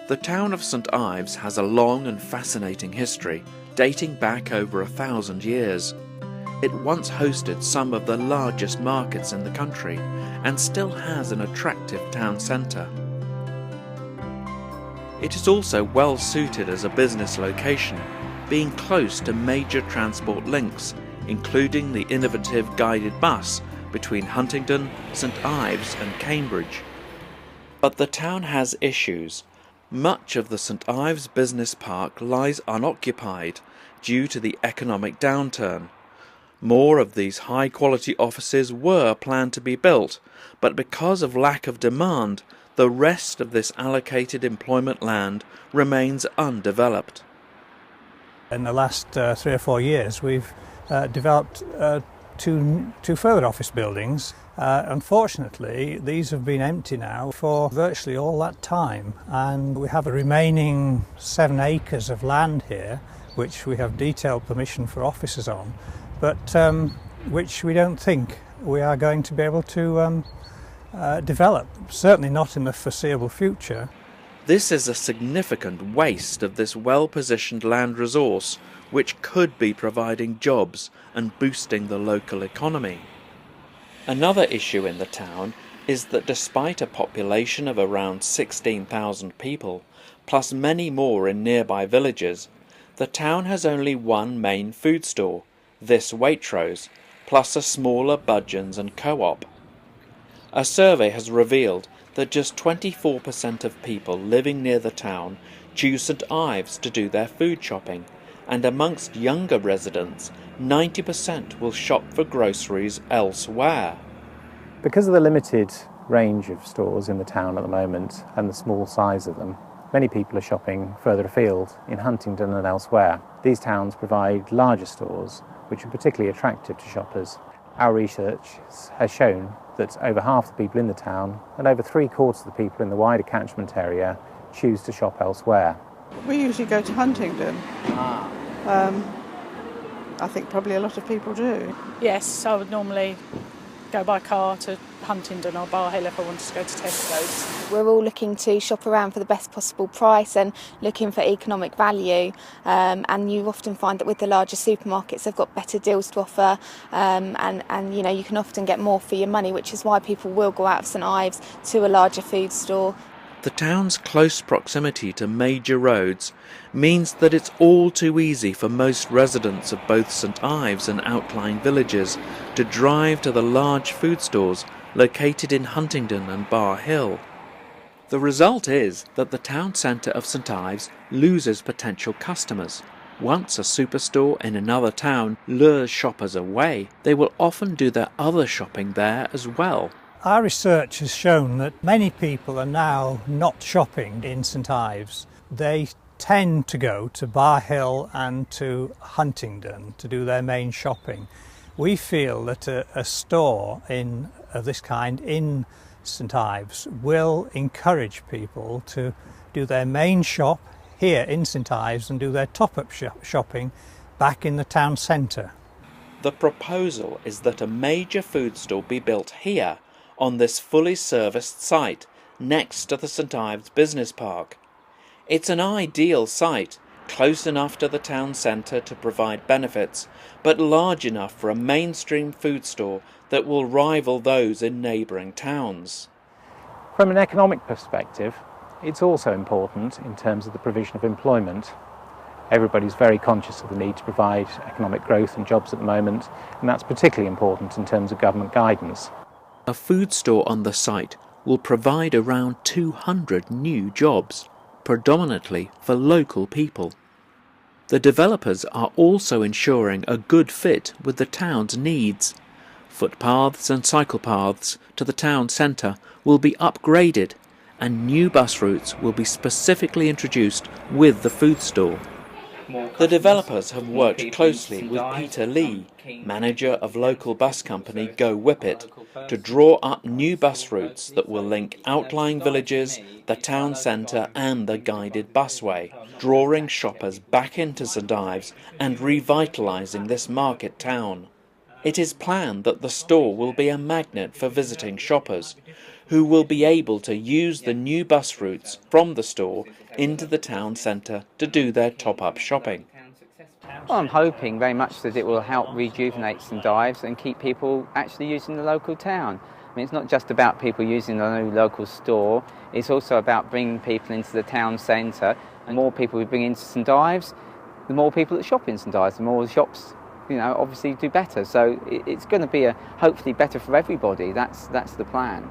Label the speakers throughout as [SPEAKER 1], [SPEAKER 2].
[SPEAKER 1] The town of St Ives has a long and fascinating history, dating back over 1,000 years. It once hosted some of the largest markets in the country and still has an attractive town centre. It is also well suited as a business location, being close to major transport links, including the innovative guided bus between Huntingdon, St Ives and Cambridge. But the town has issues. Much of the St Ives Business Park lies unoccupied due to the economic downturn. More of these high-quality offices were planned to be built, but because of lack of demand, the rest of this allocated employment land remains undeveloped.
[SPEAKER 2] In the last 3 or 4 years, we've developed two further office buildings. Unfortunately, these have been empty now for virtually all that time, and we have a remaining 7 acres of land here, which we have detailed permission for offices on, but which we don't think we are going to be able to develop, certainly not in the foreseeable future.
[SPEAKER 1] This is a significant waste of this well-positioned land resource, which could be providing jobs and boosting the local economy. Another issue in the town is that despite a population of around 16,000 people, plus many more in nearby villages, the town has only one main food store, this Waitrose, plus a smaller Budgeons and Co-op. A survey has revealed that just 24% of people living near the town choose St Ives to do their food shopping, and amongst younger residents, 90% will shop for groceries elsewhere.
[SPEAKER 3] Because of the limited range of stores in the town at the moment and the small size of them, many people are shopping further afield in Huntingdon and elsewhere. These towns provide larger stores, which are particularly attractive to shoppers. Our research has shown that over half the people in the town and over 3/4 of the people in the wider catchment area choose to shop elsewhere.
[SPEAKER 4] We usually go to Huntingdon. I think probably a lot of people do.
[SPEAKER 5] Yes, I would normally go by car to Huntingdon or Bar Hill if I wanted to go to Tesco's.
[SPEAKER 6] We're all looking to shop around for the best possible price and looking for economic value, and you often find that with the larger supermarkets they've got better deals to offer, and you know, you can often get more for your money, which is why people will go out of St Ives to a larger food store.
[SPEAKER 1] The town's close proximity to major roads means that it's all too easy for most residents of both St Ives and outlying villages to drive to the large food stores located in Huntingdon and Bar Hill. The result is that the town centre of St Ives loses potential customers. Once a superstore in another town lures shoppers away, they will often do their other shopping there as well.
[SPEAKER 2] Our research has shown that many people are now not shopping in St Ives. They tend to go to Bar Hill and to Huntingdon to do their main shopping. We feel that a store of this kind in St Ives will encourage people to do their main shop here in St Ives and do their top-up shopping back in the town centre.
[SPEAKER 1] The proposal is that a major food store be built here on this fully serviced site next to the St Ives Business Park. It's an ideal site, close enough to the town centre to provide benefits, but large enough for a mainstream food store that will rival those in neighbouring towns.
[SPEAKER 3] From an economic perspective, it's also important in terms of the provision of employment. Everybody's very conscious of the need to provide economic growth and jobs at the moment, and that's particularly important in terms of government guidance.
[SPEAKER 1] A food store on the site will provide around 200 new jobs, predominantly for local people. The developers are also ensuring a good fit with the town's needs. Footpaths and cycle paths to the town centre will be upgraded, and new bus routes will be specifically introduced with the food store. The developers have worked closely with Peter Lee, manager of local bus company Go Whippet, to draw up new bus routes that will link outlying villages, the town centre and the guided busway, drawing shoppers back into St Ives and revitalising this market town. It is planned that the store will be a magnet for visiting shoppers, who will be able to use the new bus routes from the store into the town centre to do their top-up shopping.
[SPEAKER 7] Well, I'm hoping very much that it will help rejuvenate St Ives and keep people actually using the local town. I mean, it's not just about people using the new local store, it's also about bringing people into the town centre. And the more people we bring into St Ives, the more people that shop in St Ives, the more the shops, obviously do better. So it's going to be hopefully better for everybody. That's the plan.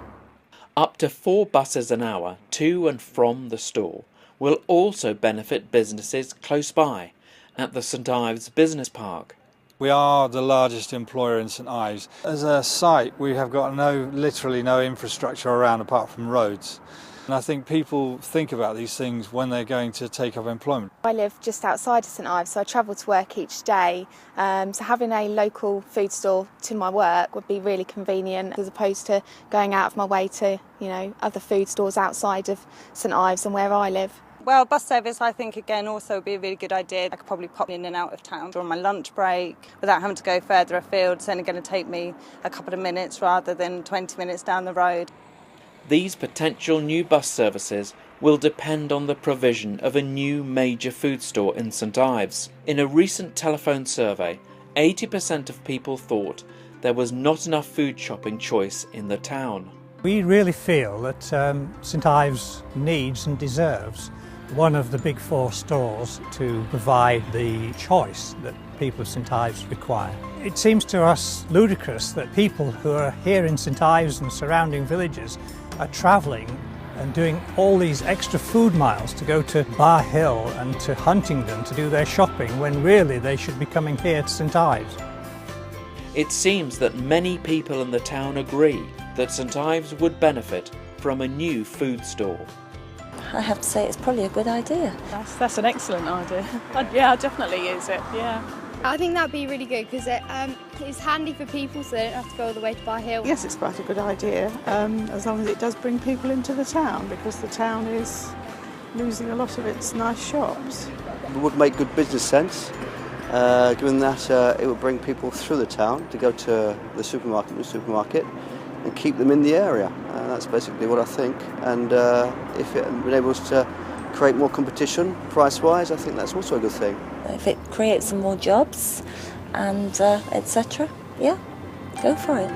[SPEAKER 1] Up to 4 buses an hour to and from the store will also benefit businesses close by at the St Ives Business Park.
[SPEAKER 8] We are the largest employer in St Ives. As a site, we have got literally no infrastructure around apart from roads. And I think people think about these things when they're going to take up employment.
[SPEAKER 6] I live just outside of St Ives, so I travel to work each day. So having a local food store to my work would be really convenient, as opposed to going out of my way to, other food stores outside of St Ives and where I live.
[SPEAKER 9] Well, bus service, I think, again, also would be a really good idea. I could probably pop in and out of town during my lunch break without having to go further afield. It's only going to take me a couple of minutes rather than 20 minutes down the road.
[SPEAKER 1] These potential new bus services will depend on the provision of a new major food store in St Ives. In a recent telephone survey, 80% of people thought there was not enough food shopping choice in the town.
[SPEAKER 2] We really feel that St Ives needs and deserves one of the big 4 stores to provide the choice that people of St Ives require. It seems to us ludicrous that people who are here in St Ives and surrounding villages are travelling and doing all these extra food miles to go to Bar Hill and to Huntingdon to do their shopping, when really they should be coming here to St Ives.
[SPEAKER 1] It seems that many people in the town agree that St Ives would benefit from a new food store.
[SPEAKER 10] I have to say it's probably a good idea.
[SPEAKER 5] That's an excellent idea. I'd definitely use it, yeah.
[SPEAKER 11] I think that'd be really good because it's handy for people, so they don't have to go all the way to Bar Hill.
[SPEAKER 4] Yes, it's quite a good idea, as long as it does bring people into the town, because the town is losing a lot of its nice shops.
[SPEAKER 12] It would make good business sense, given that it would bring people through the town to go to the supermarket, and keep them in the area. That's basically what I think. And if it enables to create more competition price-wise, I think that's also a good thing.
[SPEAKER 10] If it creates some more jobs and etc., yeah, go for it.